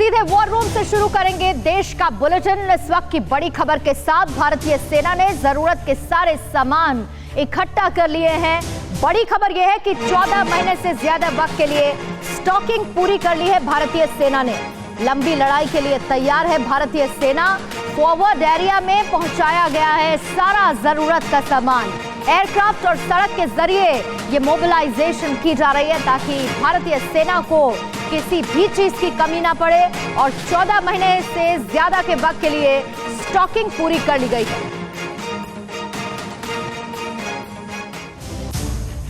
सीधे war room से शुरू करेंगे देश का बुलेटिन। इस वक्त की बड़ी खबर के साथ भारतीय सेना ने जरूरत के सारे सामान इकट्ठा कर लिए हैं। बड़ी खबर यह है कि 14 महीने से ज्यादा वक्त के लिए स्टॉकिंग पूरी कर ली है भारतीय सेना ने। लंबी लड़ाई के लिए तैयार है भारतीय सेना। फॉरवर्ड एरिया में पहुंचाया गया है सारा जरूरत का सामान। एयरक्राफ्ट और सड़क के जरिए ये मोबिलाइजेशन की जा रही है ताकि भारतीय सेना को किसी भी चीज की कमी ना पड़े और 14 महीने से ज्यादा के वक्त के लिए स्टॉकिंग पूरी कर ली गई है।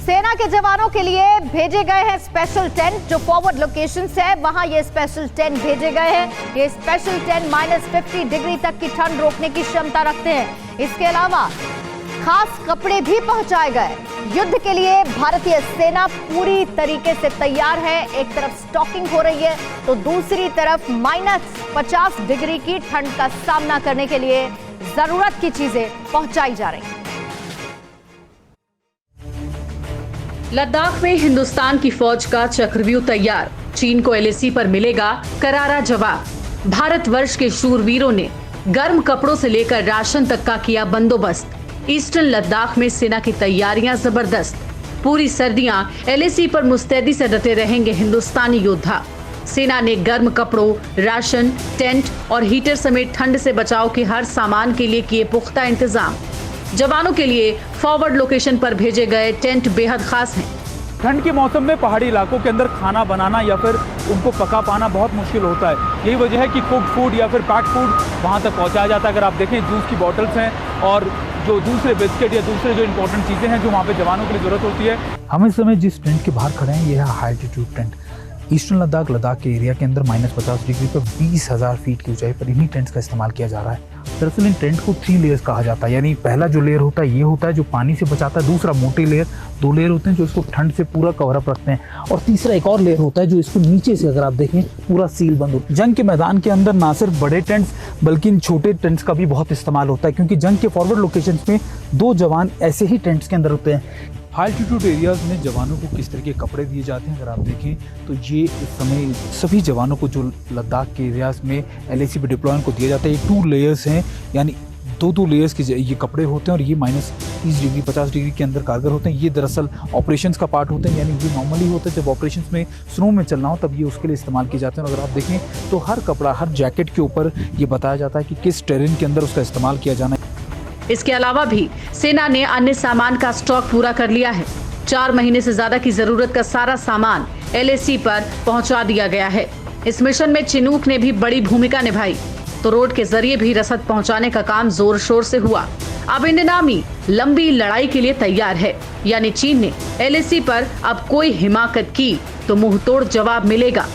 सेना के जवानों के लिए भेजे गए हैं स्पेशल टेंट। जो फॉरवर्ड लोकेशंस है वहां ये स्पेशल टेंट भेजे गए हैं। ये स्पेशल टेंट -50 डिग्री तक की ठंड रोकने की क्षमता रखते हैं। इसके अलावा खास कपड़े भी पहुंचाए गए। युद्ध के लिए भारतीय सेना पूरी तरीके से तैयार है। एक तरफ स्टॉकिंग हो रही है तो दूसरी तरफ -50 डिग्री की ठंड का सामना करने के लिए जरूरत की चीजें पहुंचाई जा रही हैं। लद्दाख में हिंदुस्तान की फौज का चक्रव्यूह तैयार। चीन को एलएसी पर मिलेगा करारा जवाब। भारतवर्ष के शूरवीरों ने गर्म कपड़ों से लेकर राशन तक का किया बंदोबस्त। ईस्टर्न लद्दाख में सेना की तैयारियां जबरदस्त। पूरी सर्दियां एलएसी पर मुस्तैदी से डटे रहेंगे हिंदुस्तानी योद्धा। सेना ने गर्म कपड़ों, राशन, टेंट और हीटर समेत ठंड से बचाव के हर सामान के लिए किए पुख्ता इंतजाम। जवानों के लिए फॉरवर्ड लोकेशन पर भेजे गए टेंट बेहद खास हैं। ठंड के मौसम में पहाड़ी इलाकों के अंदर खाना बनाना या फिर उनको पका पाना बहुत मुश्किल होता है। यही वजह है कि कुक फूड या फिर पैक फूड वहाँ तक पहुँचाया जाता है। अगर आप देखें जूस की बॉटल्स हैं और जो दूसरे बिस्किट या दूसरे जो इंपॉर्टेंट चीज़ें हैं जो वहाँ पे जवानों के लिए ज़रूरत होती है। हम इस समय जिस टेंट के बाहर खड़े हैं यह है high altitude tent. Eastern Ladakh के एरिया के अंदर -50 डिग्री पर 20,000 फीट की ऊंचाई पर इन्हीं टेंट्स का इस्तेमाल किया जा रहा है। दरअसल इन टेंट को 3 लेयर्स कहा जाता है। यानी पहला जो लेयर होता है ये होता है जो पानी से बचाता है। दूसरा मोटे लेयर, 2 लेयर होते हैं जो इसको ठंड से पूरा कवर अप रखते हैं। और तीसरा एक और लेयर होता है जो इसको नीचे से अगर आप देखें पूरा सील बंद होता है। जंग के मैदान के अंदर ना सिर्फ बड़े टेंट्स बल्कि इन छोटे टेंट्स का भी बहुत इस्तेमाल होता है क्योंकि जंग के फॉरवर्ड लोकेशन में 2 जवान ऐसे ही टेंट्स के अंदर होते हैं। हाई एल्टीट्यूड एरियाज में जवानों को किस तरह के कपड़े दिए जाते हैं अगर आप देखें तो ये इस समय सभी जवानों को जो लद्दाख के एरियाज में एलएसी पे डिप्लॉयमेंट को दिया जाता है। ये 2 लेयर्स हैं यानी 2 लेयर्स के ये कपड़े होते हैं और ये -30 डिग्री 50 डिग्री के अंदर कारगर होते हैं। ये दरअसल ऑपरेशंस का पार्ट होते हैं। यानी ये नॉर्मली होता है जब ऑपरेशंस में स्नो में चलना हो तब ये उसके लिए इस्तेमाल किए जाते हैं। और अगर आप देखें तो हर कपड़ा, हर जैकेट के ऊपर ये बताया जाता है कि किस टेरेन के अंदर उसका इस्तेमाल किया जाना है। इसके अलावा भी सेना ने अन्य सामान का स्टॉक पूरा कर लिया है। 4 महीने से ज्यादा की जरूरत का सारा सामान एलएसी पर पहुंचा दिया गया है। इस मिशन में चिनूक ने भी बड़ी भूमिका निभाई तो रोड के जरिए भी रसद पहुंचाने का काम जोर शोर से हुआ। अब इंडियन आर्मी लंबी लड़ाई के लिए तैयार है। यानी चीन ने एलएसी पर अब कोई हिमाकत की तो मुंहतोड़ जवाब मिलेगा।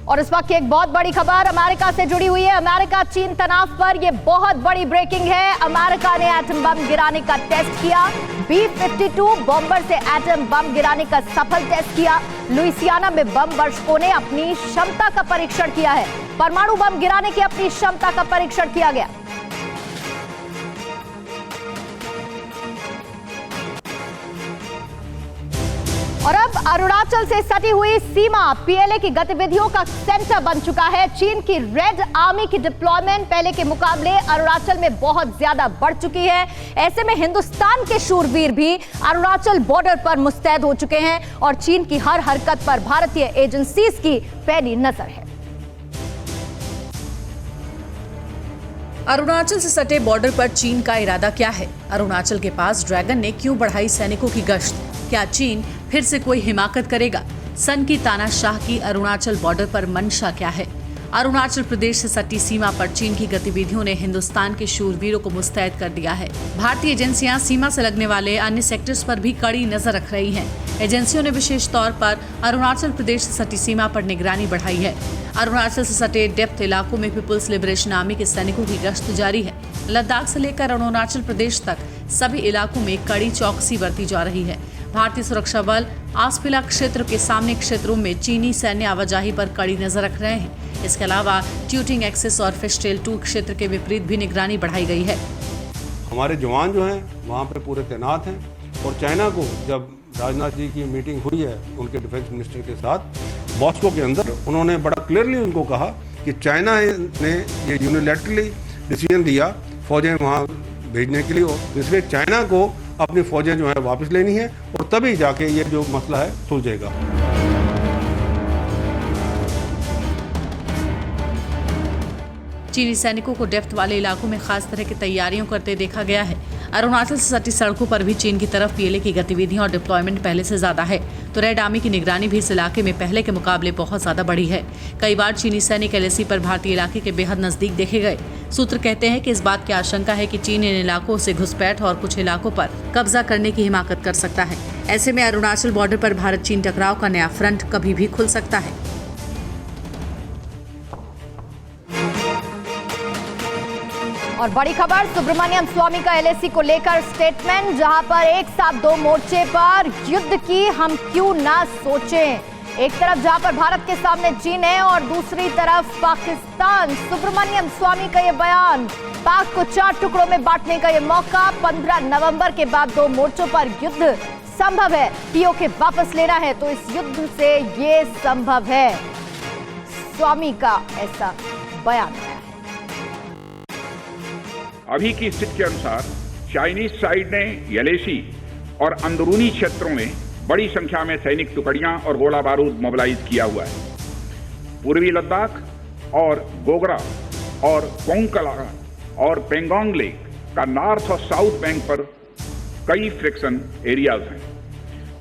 और इस वक्त की एक बहुत बड़ी खबर अमेरिका से जुड़ी हुई है। अमेरिका चीन तनाव पर यह बहुत बड़ी ब्रेकिंग है। अमेरिका ने एटम बम गिराने का टेस्ट किया। B-52 बॉम्बर से एटम बम गिराने का सफल टेस्ट किया। लुइसियाना में बम वर्षकों ने अपनी क्षमता का परीक्षण किया है। परमाणु बम गिराने की अपनी क्षमता का परीक्षण किया गया। और अब अरुणाचल से सटी हुई सीमा पीएलए की गतिविधियों का सेंटर बन चुका है। चीन की रेड आर्मी की डिप्लॉयमेंट पहले के मुकाबले अरुणाचल में बहुत ज्यादा बढ़ चुकी है। ऐसे में हिंदुस्तान के शूरवीर भी अरुणाचल बॉर्डर पर मुस्तैद हो चुके हैं और चीन की हर हरकत पर भारतीय एजेंसीज की पैनी नजर है। अरुणाचल से सटे बॉर्डर पर चीन का इरादा क्या है? अरुणाचल के पास ड्रैगन ने क्यों बढ़ाई सैनिकों की गश्त? क्या चीन फिर से कोई हिमाकत करेगा? सन की तानाशाह की अरुणाचल बॉर्डर पर मंशा क्या है? अरुणाचल प्रदेश से सटी सीमा पर चीन की गतिविधियों ने हिंदुस्तान के शूरवीरों को मुस्तैद कर दिया है। भारतीय एजेंसियां सीमा से लगने वाले अन्य सेक्टर्स पर भी कड़ी नजर रख रही हैं। एजेंसियों ने विशेष तौर पर अरुणाचल प्रदेश से सटी सीमा पर निगरानी बढ़ाई है। अरुणाचल से सटे डेप्थ इलाकों में पीपुल्स लिबरेशन आर्मी के सैनिकों की गश्त जारी है। लद्दाख से लेकर अरुणाचल प्रदेश तक सभी इलाकों में कड़ी चौकसी बरती जा रही है। भारतीय सुरक्षा बल आसपिला क्षेत्र के सामने क्षेत्रों में चीनी सैन्य आवाजाही पर कड़ी नजर रख रहे हैं। इसके अलावा ट्यूटिंग एक्सेस और फिशटेल 2 क्षेत्र के विपरीत भी निगरानी बढ़ाई गई है। हमारे जवान जो हैं वहाँ पे पूरे तैनात हैं और चाइना को जब राजनाथ जी की मीटिंग हुई है उनके डिफेंस मिनिस्टर के साथ मॉस्को के अंदर उन्होंने बड़ा क्लियरली उनको कहा कि चाइना ने ये यूनिलैटरली डिसीजन दिया फौजें वहाँ भेजने के लिए, इसलिए चाइना को अपनी फौजें जो है वापस लेनी है और तभी जाके ये जो मसला है सुलझेगा। चीनी सैनिकों को डेप्थ वाले इलाकों में खास तरह की तैयारियों करते देखा गया है। अरुणाचल से सटी सड़कों पर भी चीन की तरफ पीएलए की गतिविधियां और डिप्लॉयमेंट पहले से ज्यादा है, तो रेड आर्मी की निगरानी भी इस इलाके में पहले के मुकाबले बहुत ज्यादा बढ़ी है। कई बार चीनी सैनिक एलएसी पर भारतीय इलाके के बेहद नजदीक देखे गए। सूत्र कहते हैं कि इस बात की आशंका है कि चीन इन इलाकों से घुसपैठ और कुछ इलाकों पर कब्जा करने की हिमाकत कर सकता है। ऐसे में अरुणाचल बॉर्डर पर भारत चीन टकराव का नया फ्रंट कभी भी खुल सकता है। और बड़ी खबर, सुब्रमण्यम स्वामी का एलएसी को लेकर स्टेटमेंट, जहां पर एक साथ दो मोर्चे पर युद्ध की हम क्यों ना सोचें। एक तरफ जहां पर भारत के सामने चीन है और दूसरी तरफ पाकिस्तान। सुब्रमण्यम स्वामी का ये बयान, पाक को 4 टुकड़ों में बांटने का ये मौका। 15 नवंबर के बाद दो मोर्चों पर युद्ध संभव है। पीओके वापस लेना है तो इस युद्ध से ये संभव है। स्वामी का ऐसा बयान है। अभी की स्थिति के अनुसार चाइनीज साइड ने एलएसी और अंदरूनी क्षेत्रों में बड़ी संख्या में सैनिक टुकड़ियां और गोला बारूद मोबिलाइज किया हुआ है। पूर्वी लद्दाख और गोगरा और कोंकला और पेंगोंग लेक का नॉर्थ और साउथ बैंक पर कई फ्रिक्शन एरियाज हैं।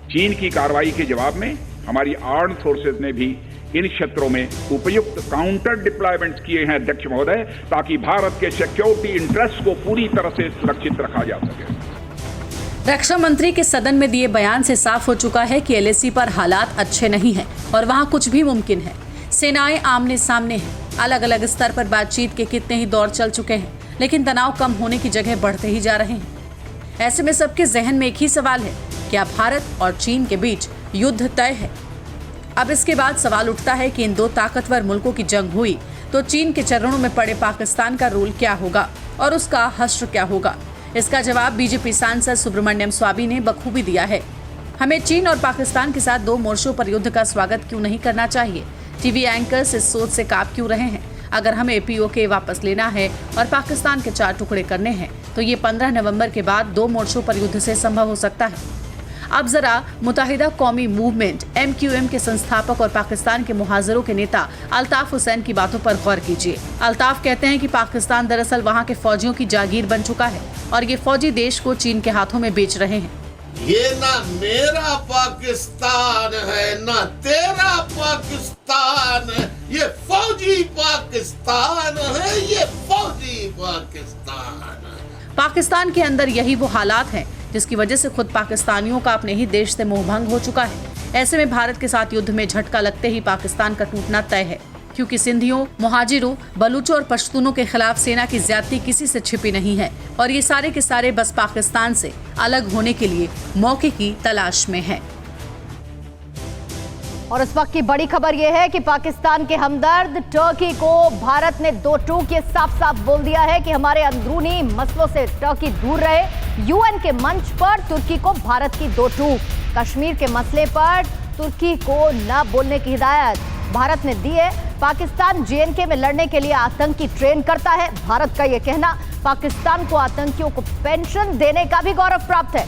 चीन की कार्रवाई के जवाब में हमारी आर्म्ड फोर्सेज ने भी इन क्षेत्रों में उपयुक्त काउंटर डिप्लॉयमेंट किए हैं अध्यक्ष महोदय, ताकि भारत के सिक्योरिटी इंटरेस्ट को पूरी तरह से सुरक्षित रखा जा सके। रक्षा मंत्री के सदन में दिए बयान से साफ हो चुका है कि एलएसी पर हालात अच्छे नहीं हैं और वहां कुछ भी मुमकिन है। सेनाएं आमने सामने हैं। अलग अलग स्तर पर बातचीत के कितने ही दौर चल चुके हैं, लेकिन तनाव कम होने की जगह बढ़ते ही जा रहे हैं। ऐसे में सबके जहन में एक ही सवाल है, क्या भारत और चीन के बीच युद्ध तय है? अब इसके बाद सवाल उठता है कि इन दो ताकतवर मुल्कों की जंग हुई तो चीन के चरणों में पड़े पाकिस्तान का रोल क्या होगा और उसका हश्र क्या होगा। इसका जवाब बीजेपी सांसद सुब्रमण्यम स्वामी ने बखूबी दिया है। हमें चीन और पाकिस्तान के साथ दो मोर्चों पर युद्ध का स्वागत क्यों नहीं करना चाहिए? टीवी एंकर्स इस सोच से कांप क्यों रहे हैं? अगर हमें पीओके वापस लेना है और पाकिस्तान के 4 टुकड़े करने हैं तो ये 15 नवंबर के बाद दो मोर्चों पर युद्ध से संभव हो सकता है। अब जरा मुत्तहिदा कौमी मूवमेंट MQM के संस्थापक और पाकिस्तान के मुहाजिरों के नेता अल्ताफ हुसैन की बातों पर गौर कीजिए। अल्ताफ कहते हैं कि पाकिस्तान दरअसल वहां के फौजियों की जागीर बन चुका है और ये फौजी देश को चीन के हाथों में बेच रहे हैं। ये ना मेरा पाकिस्तान है ना तेरा पाकिस्तान है, ये फौजी पाकिस्तान है, ये फौजी पाकिस्तान है। पाकिस्तान के अंदर यही वो हालात हैं जिसकी वजह से खुद पाकिस्तानियों का अपने ही देश से मोहभंग हो चुका है। ऐसे में भारत के साथ युद्ध में झटका लगते ही पाकिस्तान का टूटना तय है, क्योंकि सिंधियों, मुहाजिरों, बलूचों और पश्तूनों के खिलाफ सेना की ज्यादती किसी से छिपी नहीं है और ये सारे के सारे बस पाकिस्तान से अलग होने के लिए मौके की तलाश में हैं। और इस वक्त की बड़ी खबर यह है कि पाकिस्तान के हमदर्द टर्की को भारत ने दो टूक ये साफ साफ बोल दिया है कि हमारे अंदरूनी मसलों से टर्की दूर रहे। यूएन के मंच पर तुर्की को भारत की दो टूक। कश्मीर के मसले पर तुर्की को न बोलने की हिदायत भारत ने दी है। पाकिस्तान JNK में लड़ने के लिए आतंकी ट्रेन करता है। भारत का यह कहना, पाकिस्तान को आतंकियों को पेंशन देने का भी गौरव प्राप्त है।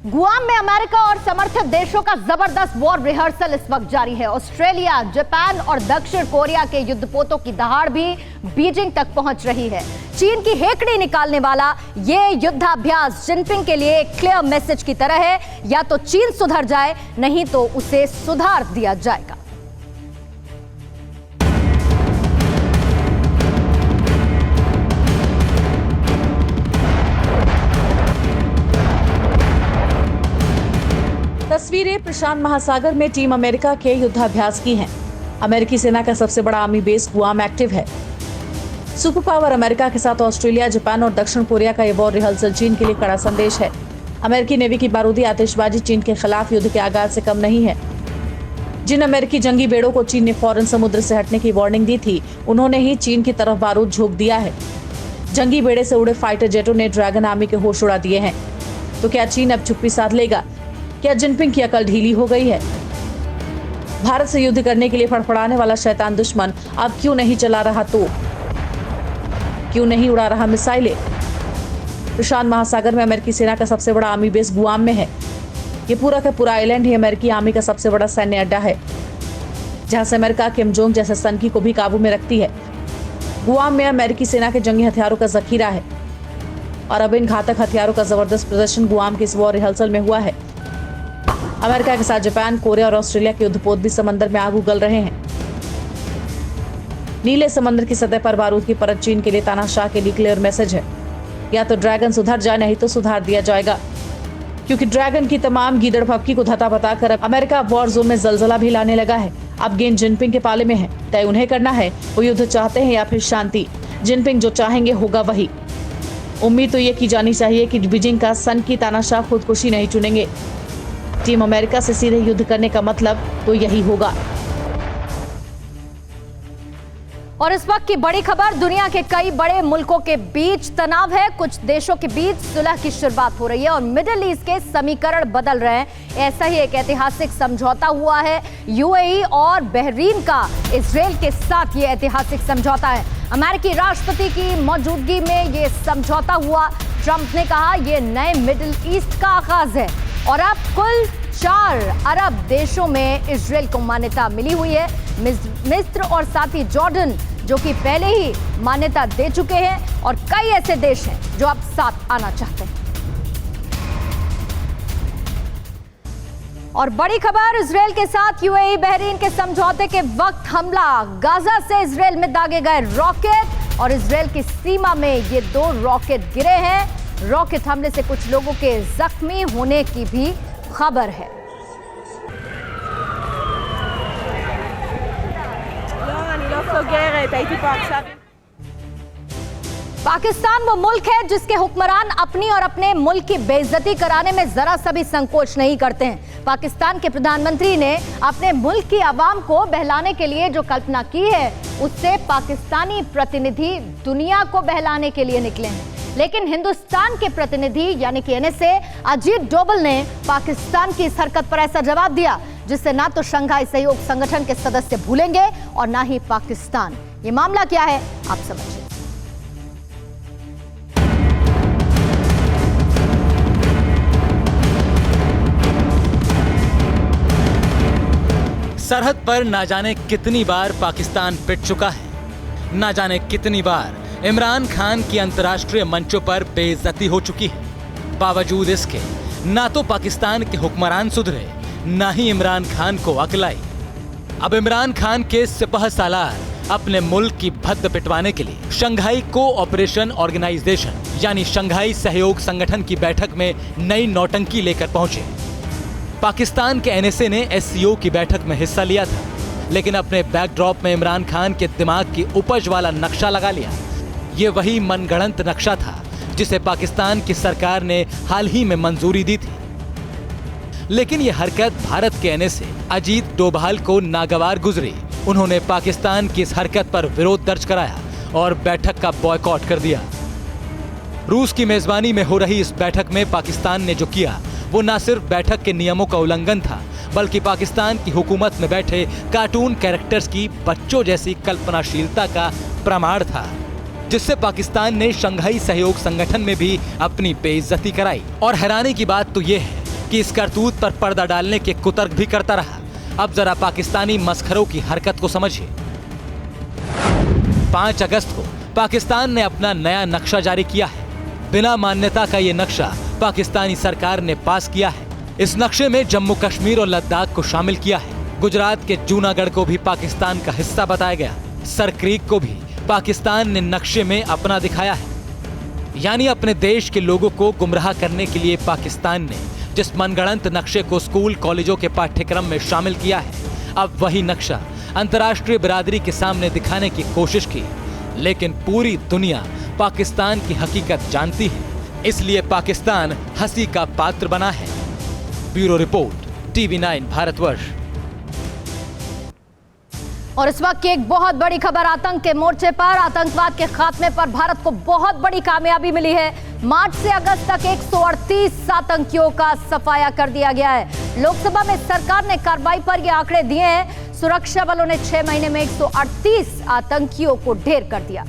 गुआम में अमेरिका और समर्थित देशों का जबरदस्त वॉर रिहर्सल इस वक्त जारी है। ऑस्ट्रेलिया, जापान और दक्षिण कोरिया के युद्धपोतों की दहाड़ भी बीजिंग तक पहुंच रही है। चीन की हेकड़ी निकालने वाला ये युद्धाभ्यास जिनपिंग के लिए एक क्लियर मैसेज की तरह है, या तो चीन सुधर जाए, नहीं तो उसे सुधार दिया जाएगा। तस्वीरें प्रशांत महासागर में टीम अमेरिका के युद्धाभ्यास की हैं। अमेरिकी सेना का सबसे बड़ा आर्मी बेस गुआम एक्टिव है। सुपर पावर अमेरिका के साथ ऑस्ट्रेलिया, जापान और दक्षिण कोरिया का ये वॉर रिहर्सल चीन के लिए कड़ा संदेश है। अमेरिकी नेवी की बारूदी आतिशबाजी चीन के खिलाफ युद्ध के आगाज से कम नहीं है। जिन अमेरिकी जंगी बेड़ों को चीन ने फौरन समुद्र से हटने की वार्निंग दी थी, उन्होंने ही चीन की तरफ बारूद झोंक दिया है। जंगी बेड़े से उड़े फाइटर जेटों ने ड्रैगन आर्मी के होश उड़ा दिए हैं। तो क्या चीन अब चुप्पी साध लेगा? क्या जिनपिंग की अकल ढीली हो गई है? भारत से युद्ध करने के लिए फड़फड़ाने वाला शैतान दुश्मन अब क्यों नहीं चला रहा तोप? क्यों नहीं उड़ा रहा मिसाइलें? प्रशांत महासागर में अमेरिकी सेना का सबसे बड़ा आर्मी बेस गुआम में है। ये पूरा का पूरा आइलैंड ही अमेरिकी आर्मी का सबसे बड़ा सैन्य अड्डा है, जहां से अमेरिका किम जोंग जैसे सनकी को भी काबू में रखती है। गुआम में अमेरिकी सेना के जंगी हथियारों का जखीरा है और अब इन घातक हथियारों का जबरदस्त प्रदर्शन गुआम के इस वॉर रिहर्सल में हुआ है। अमेरिका के साथ जापान, कोरिया और ऑस्ट्रेलिया के युद्धपोत भी समंदर में आग उगल रहे हैं। नीले समंदर की सतह पर बारूद की परत चीन के लिए तानाशाह के लिए क्लियर मैसेज है, या तो ड्रैगन सुधर जाए, नहीं तो सुधार दिया जाएगा। क्योंकि ड्रैगन की तमाम गीदड़ भभकी को धता बता कर अब अमेरिका वॉर जोन में जलजला भी लाने लगा है। अब गेंद जिनपिंग के पाले में है, तय उन्हें करना है, वो युद्ध चाहते हैं या फिर शांति। जिनपिंग जो चाहेंगे होगा वही। उम्मीद तो ये की जानी चाहिए कि बीजिंग का सन की तानाशाह खुदकुशी नहीं चुनेंगे। टीम अमेरिका से सीधे युद्ध करने का मतलब तो यही होगा। और इस वक्त की बड़ी खबर, दुनिया के कई बड़े मुल्कों के बीच तनाव है। कुछ देशों के बीच सुलह की शुरुआत हो रही है और मिडिल ईस्ट के समीकरण बदल रहे हैं। ऐसा ही एक ऐतिहासिक समझौता हुआ है यूएई और बहरीन का इजराइल के साथ। ये ऐतिहासिक समझौता है, अमेरिकी राष्ट्रपति की मौजूदगी में ये समझौता हुआ। ट्रंप ने कहा ये नए मिडिल ईस्ट का आगाज है और अब कुल 4 अरब देशों में इजराइल को मान्यता मिली हुई है। मिस्र और साथ ही जॉर्डन जो कि पहले ही मान्यता दे चुके हैं और कई ऐसे देश हैं जो अब साथ आना चाहते हैं। और बड़ी खबर, इजराइल के साथ यूएई बहरीन के समझौते के वक्त हमला। गाजा से इजराइल में दागे गए रॉकेट और इजराइल की सीमा में ये 2 रॉकेट गिरे हैं। रॉकेट हमले से कुछ लोगों के जख्मी होने की भी खबर है। पाकिस्तान वो मुल्क है जिसके हुक्मरान अपनी और अपने मुल्क की बेइज्जती कराने में जरा सा भी संकोच नहीं करते हैं। पाकिस्तान के प्रधानमंत्री ने अपने मुल्क की आवाम को बहलाने के लिए जो कल्पना की है, उससे पाकिस्तानी प्रतिनिधि दुनिया को बहलाने के लिए निकले हैं। लेकिन हिंदुस्तान के प्रतिनिधि यानी कि एनएसए अजीत डोभाल ने पाकिस्तान की इस हरकत पर ऐसा जवाब दिया जिससे ना तो शंघाई सहयोग संगठन के सदस्य भूलेंगे और ना ही पाकिस्तान। ये मामला क्या है, आप समझिए। सरहद पर ना जाने कितनी बार पाकिस्तान पिट चुका है, ना जाने कितनी बार इमरान खान की अंतर्राष्ट्रीय मंचों पर बेइज्जती हो चुकी है। बावजूद इसके ना तो पाकिस्तान के हुक्मरान सुधरे, ना ही इमरान खान को अक्ल आई। अब इमरान खान के सिपह सालार अपने मुल्क की भद्द पिटवाने के लिए शंघाई कोऑपरेशन ऑर्गेनाइजेशन यानी शंघाई सहयोग संगठन की बैठक में नई नौटंकी लेकर पहुंचे। पाकिस्तान के एनएसए ने एससीओ की बैठक में हिस्सा लिया था, लेकिन अपने बैकड्रॉप में इमरान खान के दिमाग की उपज वाला नक्शा लगा लिया। ये वही मनगढ़ंत नक्शा था जिसे पाकिस्तान की सरकार ने हाल ही में मंजूरी दी थी। लेकिन यह हरकत भारत के एनएसए अजीत डोभाल को नागवार गुजरी। उन्होंने पाकिस्तान की इस हरकत पर विरोध दर्ज कराया और बैठक का बॉयकॉट कर दिया। रूस की मेजबानी में हो रही इस बैठक में पाकिस्तान ने जो किया वो न सिर्फ बैठक के नियमों का उल्लंघन था, बल्कि पाकिस्तान की हुकूमत में बैठे कार्टून कैरेक्टर्स की बच्चों जैसी कल्पनाशीलता का प्रमाण था, जिससे पाकिस्तान ने शंघाई सहयोग संगठन में भी अपनी बेइज्जती कराई। और हैरानी की बात तो ये है कि इस करतूत पर पर्दा डालने के कुतर्क भी करता रहा। अब जरा पाकिस्तानी मस्खरों की हरकत को समझिए। 5 अगस्त को पाकिस्तान ने अपना नया नक्शा जारी किया है। बिना मान्यता का ये नक्शा पाकिस्तानी सरकार ने पास किया है। इस नक्शे में जम्मू कश्मीर और लद्दाख को शामिल किया है। गुजरात के जूनागढ़ को भी पाकिस्तान का हिस्सा बताया गया। सर क्रीक को भी पाकिस्तान ने नक्शे में अपना दिखाया है। यानी अपने देश के लोगों को गुमराह करने के लिए पाकिस्तान ने जिस मनगढ़ंत नक्शे को स्कूल कॉलेजों के पाठ्यक्रम में शामिल किया है, अब वही नक्शा अंतर्राष्ट्रीय बिरादरी के सामने दिखाने की कोशिश की। लेकिन पूरी दुनिया पाकिस्तान की हकीकत जानती है, इसलिए पाकिस्तान हंसी का पात्र बना है। Bureau report, TV9 Bharatvarsh. और इस वक्त की एक बहुत बड़ी खबर आतंक के मोर्चे पर, आतंकवाद के खात्मे पर भारत को बहुत बड़ी कामयाबी मिली है। मार्च से अगस्त तक 138 आतंकियों का सफाया कर दिया गया है। लोकसभा में सरकार ने कार्रवाई पर ये आंकड़े दिए हैं। सुरक्षा बलों ने 6 महीने में 138 आतंकियों को ढेर कर दिया।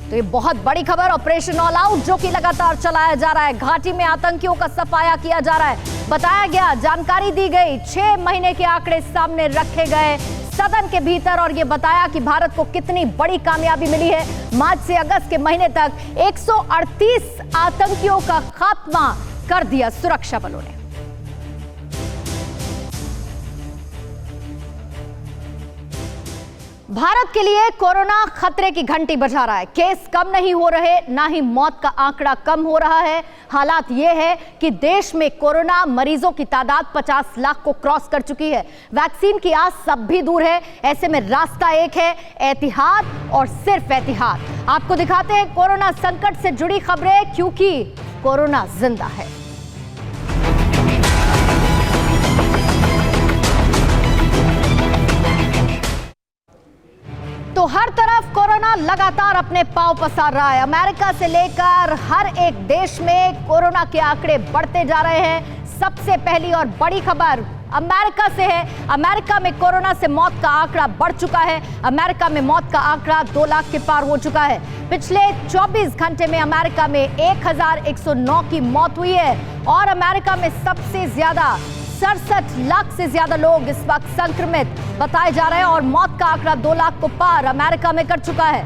तो ये बहुत बड़ी खबर, ऑपरेशन ऑल आउट जो कि लगातार चलाया जा रहा है। घाटी में आतंकियों का सफाया किया जा रहा है। बताया गया, जानकारी दी गई, 6 महीने के आंकड़े सामने रखे गए सदन के भीतर और ये बताया कि भारत को कितनी बड़ी कामयाबी मिली है। मार्च से अगस्त के महीने तक 138 आतंकियों का खात्मा कर दिया सुरक्षा बलों ने। भारत के लिए कोरोना खतरे की घंटी बजा रहा है। केस कम नहीं हो रहे, ना ही मौत का आंकड़ा कम हो रहा है। हालात ये है कि देश में कोरोना मरीजों की तादाद 50 लाख को क्रॉस कर चुकी है। वैक्सीन की आस सब भी दूर है। ऐसे में रास्ता एक है, एहतियात और सिर्फ एहतियात। आपको दिखाते हैं कोरोना संकट से जुड़ी खबरें, क्योंकि कोरोना जिंदा है। तो हर तरफ कोरोना लगातार अपने पांव पसार रहा है। अमेरिका से लेकर हर एक देश में कोरोना के आंकड़े बढ़ते जा रहे हैं। सबसे पहली और बड़ी खबर अमेरिका से है। अमेरिका में कोरोना से मौत का आंकड़ा बढ़ चुका है। अमेरिका में मौत का आंकड़ा 2 लाख के पार हो चुका है। पिछले 24 घंटे में अमेरिका में 1109 की मौत हुई है और अमेरिका में सबसे ज्यादा 67 लाख से ज्यादा लोग इस वक्त संक्रमित बताए जा रहे हैं और मौत का आंकड़ा 2 लाख को पार अमेरिका में कर चुका है।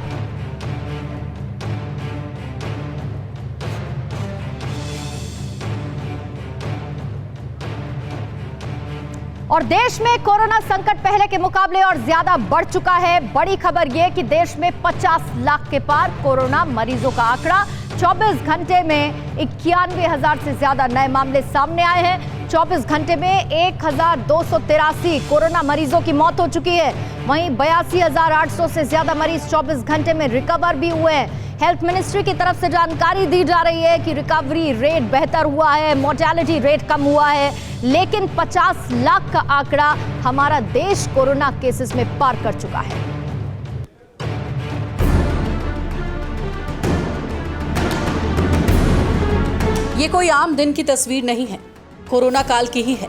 और देश में कोरोना संकट पहले के मुकाबले और ज्यादा बढ़ चुका है। बड़ी खबर यह कि देश में 50 लाख के पार कोरोना मरीजों का आंकड़ा। 24 घंटे में 91,000 से ज्यादा नए मामले सामने आए हैं। 24 घंटे में 1,283 कोरोना मरीजों की मौत हो चुकी है। वहीं 82,800 से ज्यादा मरीज 24 घंटे में रिकवर भी हुए हैं। हेल्थ मिनिस्ट्री की तरफ से जानकारी दी जा रही है कि रिकवरी रेट बेहतर हुआ है, मोर्टेलिटी रेट कम हुआ है, लेकिन 50 लाख का आंकड़ा हमारा देश कोरोना केसेस में पार कर चुका है। ये कोई आम दिन की तस्वीर नहीं है, कोरोना काल की ही है।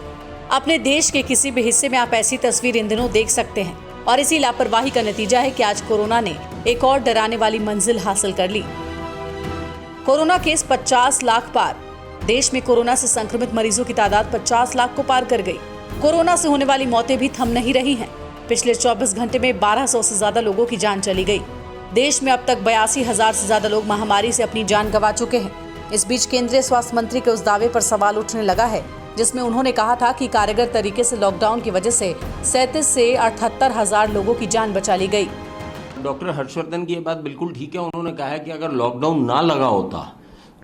अपने देश के किसी भी हिस्से में आप ऐसी तस्वीर इन दिनों देख सकते हैं और इसी लापरवाही का नतीजा है कि आज कोरोना ने एक और डराने वाली मंजिल हासिल कर ली। कोरोना केस 50 लाख पार। देश में कोरोना से संक्रमित मरीजों की तादाद 50 लाख को पार कर गई। कोरोना से होने वाली मौतें भी थम नहीं रही हैं। पिछले 24 घंटे में 1200 से ज्यादा लोगों की जान चली गई। देश में अब तक 82,000 से ज्यादा लोग महामारी से अपनी जान गंवा चुके हैं। इस बीच केंद्रीय स्वास्थ्य मंत्री के उस दावे पर सवाल उठने लगा है जिसमें उन्होंने कहा था कि कारगर तरीके से लॉकडाउन की वजह से 37 से 78,000 लोगों की जान बचा ली गई। डॉक्टर हर्षवर्धन की ये बात बिल्कुल ठीक है। उन्होंने कहा है कि अगर लॉकडाउन ना लगा होता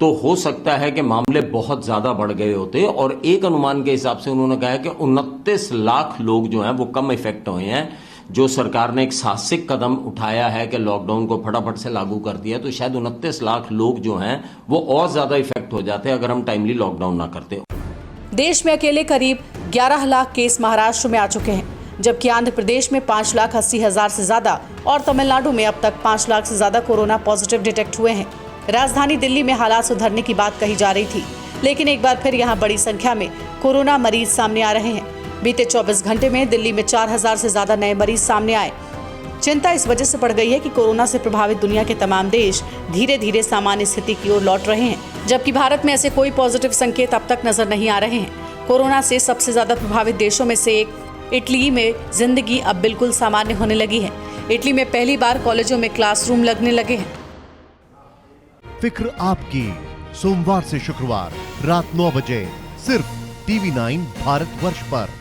तो हो सकता है कि मामले बहुत ज्यादा बढ़ गए होते और एक अनुमान के हिसाब से उन्होंने कहा है कि 29 लाख लोग जो हैं वो कम इफेक्ट हुए हैं। जो सरकार ने एक साहसिक कदम उठाया है कि लॉकडाउन को फटाफट से लागू कर दिया, तो शायद 29 लाख लोग जो हैं वो और ज्यादा इफेक्ट हो जाते अगर हम टाइमली लॉकडाउन ना करते। देश में अकेले करीब 11 लाख केस महाराष्ट्र में आ चुके हैं, जबकि आंध्र प्रदेश में 5,80,000 से ज्यादा और तमिलनाडु में अब तक 5 लाख से ज्यादा कोरोना पॉजिटिव डिटेक्ट हुए हैं। राजधानी दिल्ली में हालात सुधरने की बात कही जा रही थी, लेकिन एक बार फिर यहाँ बड़ी संख्या में कोरोना मरीज सामने आ रहे हैं। बीते 24 घंटे में दिल्ली में 4,000 से ज्यादा नए मरीज सामने आए। चिंता इस वजह से बढ़ गई है कि कोरोना से प्रभावित दुनिया के तमाम देश धीरे धीरे सामान्य स्थिति की ओर लौट रहे हैं, जबकि भारत में ऐसे कोई पॉजिटिव संकेत अब तक नजर नहीं आ रहे हैं। कोरोना से सबसे ज्यादा प्रभावित देशों में से एक इटली में जिंदगी अब बिल्कुल सामान्य होने लगी है। इटली में पहली बार कॉलेजों में क्लासरूम लगने लगे हैं। फिक्र आपकी, सोमवार से शुक्रवार रात 9 बजे सिर्फ TV9 भारतवर्ष पर।